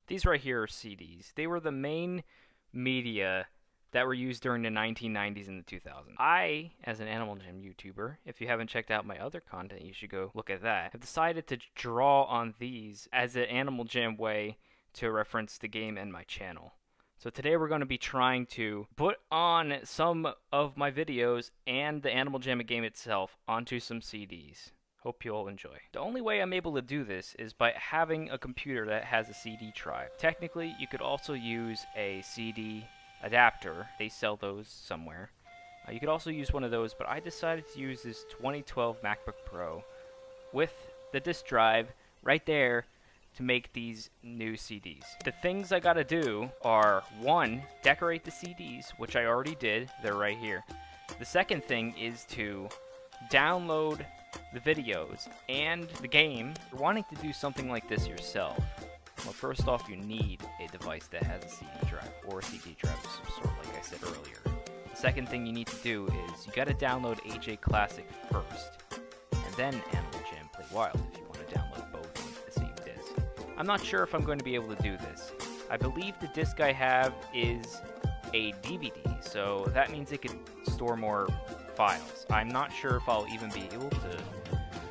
These right here are CDs. They were the main media that were used during the 1990s and the 2000s. I, as an Animal Jam YouTuber, if you haven't checked out my other content, you should go look at that, have decided to draw on these as an Animal Jam way to reference the game and my channel. So today we're going to be trying to put on some of my videos and the Animal Jam game itself onto some CDs. Hope you all enjoy. The only way I'm able to do this is by having a computer that has a CD drive. Technically, you could also use a CD adapter. They sell those somewhere. You could also use one of those, but I decided to use this 2012 MacBook Pro with the disk drive right there to make these new CDs. The things I gotta do are, one, decorate the CDs, which I already did. They're right here. The second thing is to download the videos and the game. If you're wanting to do something like this yourself, well, first off, you need a device that has a CD drive or a CD drive of some sort, like I said earlier. The second thing you need to do is you gotta download AJ Classic first, and then Animal Jam Play Wild if you want to download both onto the same disc. I'm not sure if I'm going to be able to do this. I believe the disc I have is a DVD, so that means it can store more files. I'm not sure if I'll even be able to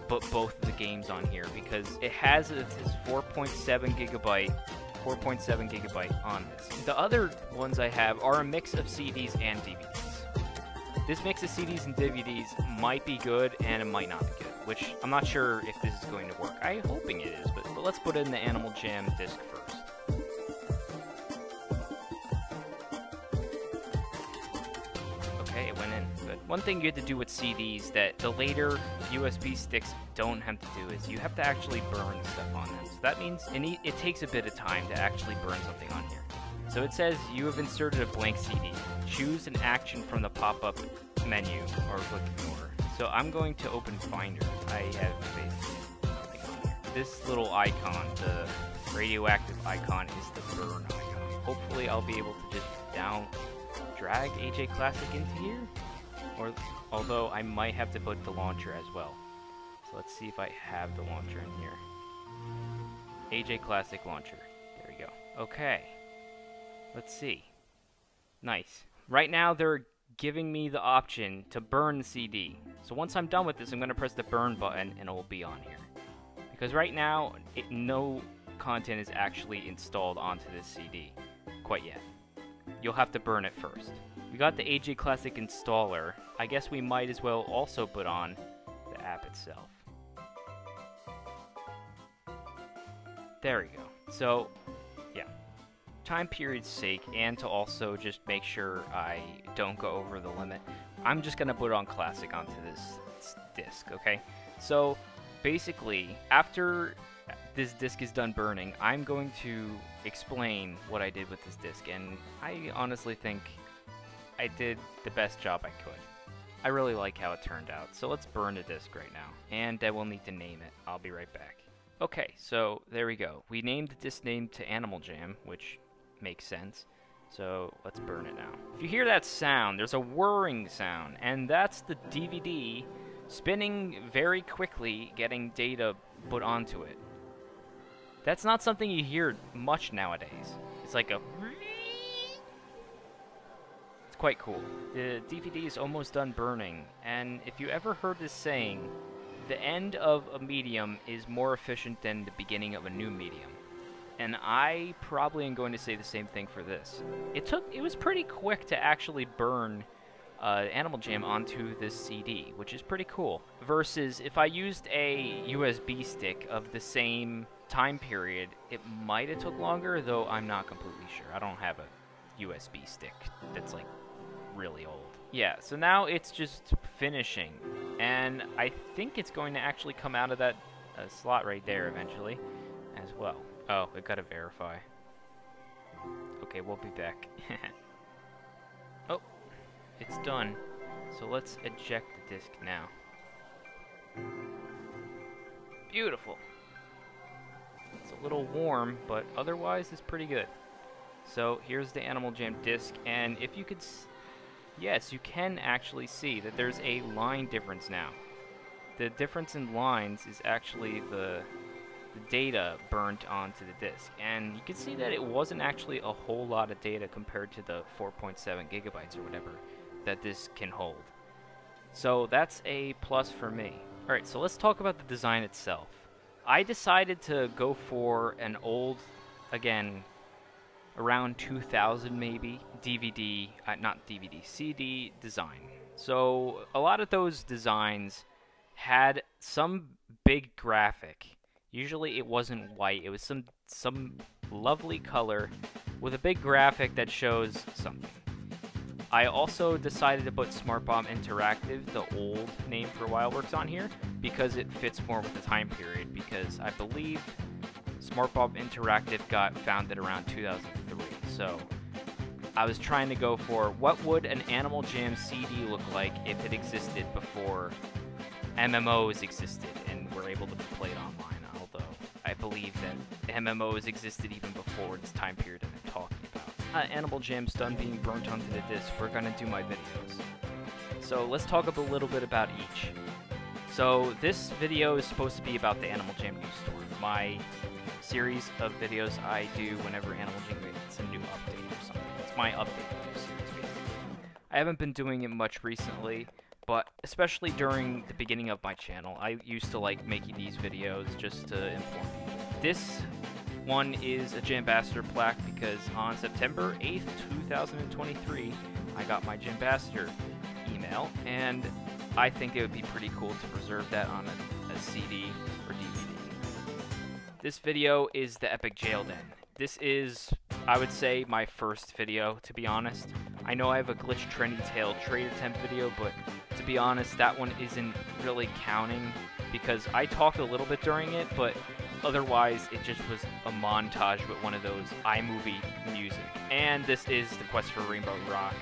put both of the games on here because it has this 4.7 gigabyte on this. The other ones I have are a mix of CDs and DVDs. This mix of CDs and DVDs might be good and it might not be good, which I'm not sure if this is going to work. I'm hoping it is, but let's put in the Animal Jam disc first. Okay, it went in. Good. One thing you have to do with CDs that the later USB sticks don't have to do is you have to actually burn stuff on them. So that means it takes a bit of time to actually burn something on here. So it says you have inserted a blank CD. Choose an action from the pop-up menu or click ignore. So I'm going to open Finder. I have basically nothing on here. This little icon, the radioactive icon, is the burn icon. Hopefully I'll be able to just drag AJ Classic into here, or although I might have to put the launcher as well. So let's see if I have the launcher in here. AJ Classic launcher. There we go. Okay. Let's see. Nice. Right now they're giving me the option to burn the CD. So once I'm done with this, I'm going to press the burn button and it will be on here. Because right now, no content is actually installed onto this CD quite yet. You'll have to burn it first. We got the AJ Classic installer. I guess we might as well also put on the app itself. There we go. So, yeah. Time period's sake, and to also just make sure I don't go over the limit, I'm just going to put on Classic onto this disc, okay? So, basically, after this disc is done burning, I'm going to explain what I did with this disc, and I honestly think I did the best job I could. I really like how it turned out, so let's burn the disc right now, and I will need to name it. I'll be right back. Okay, so there we go. We named the disc name to Animal Jam, which makes sense, so let's burn it now. If you hear that sound, there's a whirring sound, and that's the DVD spinning very quickly, getting data put onto it. That's not something you hear much nowadays. It's like a... It's quite cool. The DVD is almost done burning, and if you ever heard this saying, the end of a medium is more efficient than the beginning of a new medium. And I probably am going to say the same thing for this. It was pretty quick to actually burn Animal Jam onto this CD, which is pretty cool. Versus if I used a USB stick of the same time period, it might have took longer, though I'm not completely sure. I don't have a USB stick that's like really old. Yeah, so now it's just finishing, and I think it's going to actually come out of that slot right there eventually as well. Oh, I gotta verify. Okay, we'll be back. Oh, it's done. So let's eject the disc now. Beautiful. It's a little warm, but otherwise it's pretty good. So here's the Animal Jam disc, and if you could, yes, you can actually see that there's a line difference now. The difference in lines is actually the the data burnt onto the disk. And you can see that it wasn't actually a whole lot of data compared to the 4.7 gigabytes or whatever that this can hold. So that's a plus for me. Alright, so let's talk about the design itself. I decided to go for an old, again, around 2000 maybe, CD design. So a lot of those designs had some big graphic. Usually it wasn't white, it was some lovely color with a big graphic that shows something. I also decided to put Smart Bomb Interactive, the old name for WildWorks, on here because it fits more with the time period, because I believe Smart Bomb Interactive got founded around 2003. So I was trying to go for what would an Animal Jam CD look like if it existed before MMOs existed and were able to be played online, although I believe that MMOs existed even before this time period that I'm talking about. Animal Jam's done being burnt onto the disc, we're gonna do my videos. So let's talk a little bit about each. So this video is supposed to be about the Animal Jam News Store, my series of videos I do whenever Animal Jam gets a new update or something. It's my update video series, basically. I haven't been doing it much recently, but especially during the beginning of my channel, I used to like making these videos just to inform people. This one is a Jambassador plaque because on September 8th, 2023, I got my Jambassador email, and I think it would be pretty cool to preserve that on a CD or DVD. This video is the Epic Jail Den. This is, I would say, my first video, to be honest. I know I have a Glitch Trendy Tail trade attempt video, but to be honest, that one isn't really counting because I talked a little bit during it, but otherwise it just was a montage with one of those iMovie music. And this is the Quest for Rainbow Rock,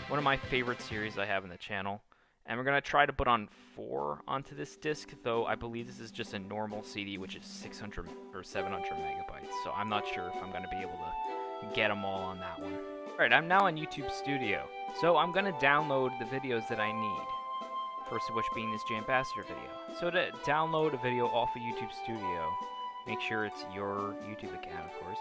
one of my favorite series I have in the channel. And we're going to try to put on 4 onto this disc, though I believe this is just a normal CD, which is 600 or 700 megabytes, so I'm not sure if I'm going to be able to get them all on that one. Alright, I'm now on YouTube Studio, so I'm going to download the videos that I need. First of which being this Jambassador video. So to download a video off of YouTube Studio, make sure it's your YouTube account, of course,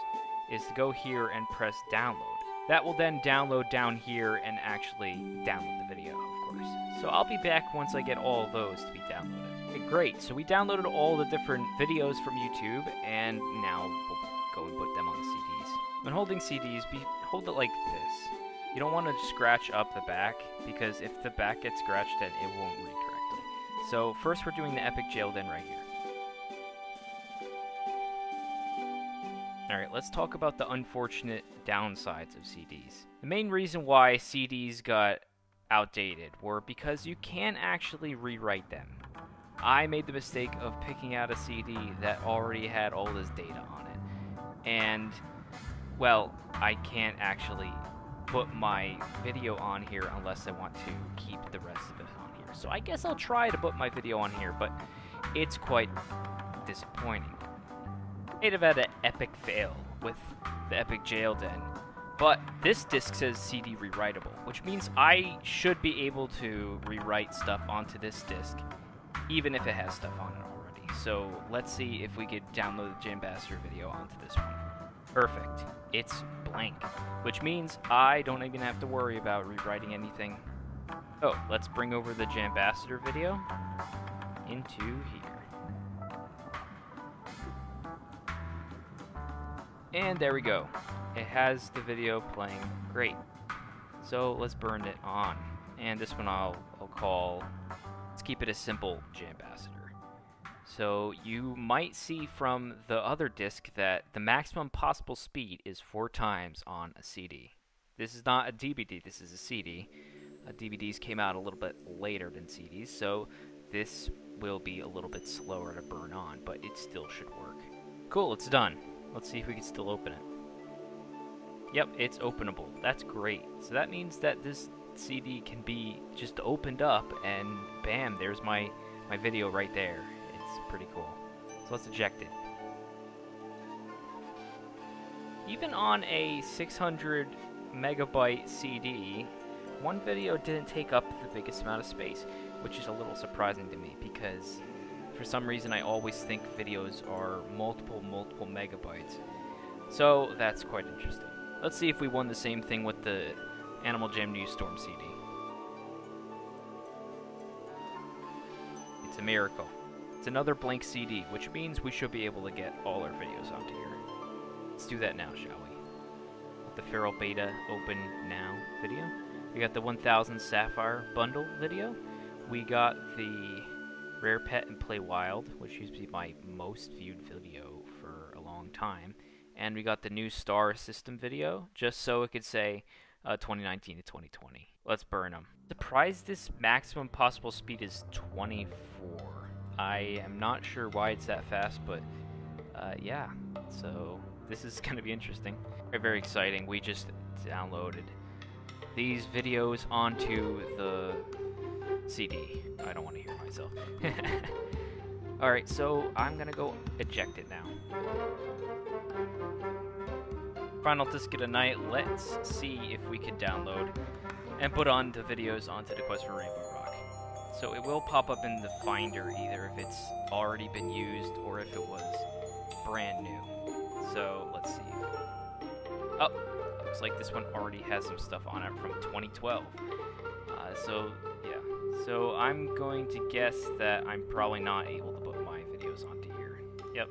is to go here and press download. That will then download down here and actually download the video, of course. So I'll be back once I get all of those to be downloaded. Okay, great, so we downloaded all the different videos from YouTube, and now we'll go and put them on the CDs. When holding CDs, hold it like this. You don't want to scratch up the back, because if the back gets scratched, then it won't read correctly. So first we're doing the Epic Jail Den right here. Alright, let's talk about the unfortunate downsides of CDs. The main reason why CDs got outdated were because you can't actually rewrite them. I made the mistake of picking out a CD that already had all this data on it. And, well, I can't actually put my video on here unless I want to keep the rest of it on here. So I guess I'll try to put my video on here, but it's quite disappointing. I'd have had an epic fail with the Epic Jail Den, but this disc says CD rewritable, which means I should be able to rewrite stuff onto this disc, even if it has stuff on it already. So let's see if we could download the Jambassador video onto this one. Perfect. It's blank, which means I don't even have to worry about rewriting anything. Oh, let's bring over the Jambassador video into here. And there we go. It has the video playing great. So let's burn it on. And this one I'll call, let's keep it a simple Jambassador. So you might see from the other disc that the maximum possible speed is 4 times on a CD. This is not a DVD, this is a CD. DVDs came out a little bit later than CDs, so this will be a little bit slower to burn on, but it still should work. Cool, it's done. Let's see if we can still open it. Yep, it's openable. That's great. So that means that this CD can be just opened up, and bam, there's my video right there. It's pretty cool. So let's eject it. Even on a 600 megabyte CD, one video didn't take up the biggest amount of space, which is a little surprising to me because For some reason, I always think videos are multiple megabytes. So that's quite interesting. Let's see if we won the same thing with the Animal Jam News Storm CD. It's a miracle. It's another blank CD, which means we should be able to get all our videos onto here. Let's do that now, shall we? With the Feral Beta Open Now video. We got the 1000 Sapphire Bundle video. We got the Rare Pet and Play Wild, which used to be my most viewed video for a long time. And we got the new Star System video, just so it could say 2019 to 2020. Let's burn them. Surprised this maximum possible speed is 24. I am not sure why it's that fast, but yeah. So this is going to be interesting. Very, very exciting. We just downloaded these videos onto the CD. I don't want to hear myself. Alright, so I'm going to go eject it now. Final disc of the night. Let's see if we can download and put on the videos onto the Quest for Rainbow Rock. So it will pop up in the Finder either if it's already been used or if it was brand new. So let's see. Oh, looks like this one already has some stuff on it from 2012. So yeah. So I'm going to guess that I'm probably not able to put my videos onto here. Yep.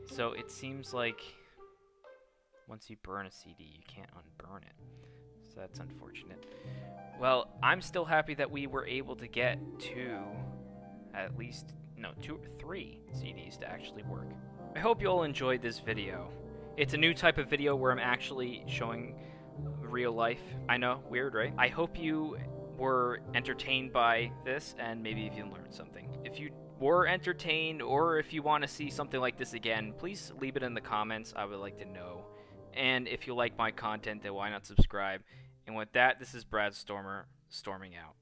So it seems like once you burn a CD, you can't unburn it. So that's unfortunate. Well, I'm still happy that we were able to get two or three CDs to actually work. I hope you all enjoyed this video. It's a new type of video where I'm actually showing real life. I know, weird, right? I hope you were entertained by this and maybe if you learned something. If you were entertained or if you want to see something like this again, please leave it in the comments. I would like to know. And if you like my content, then why not subscribe? And with that, this is Brad Stormer, storming out.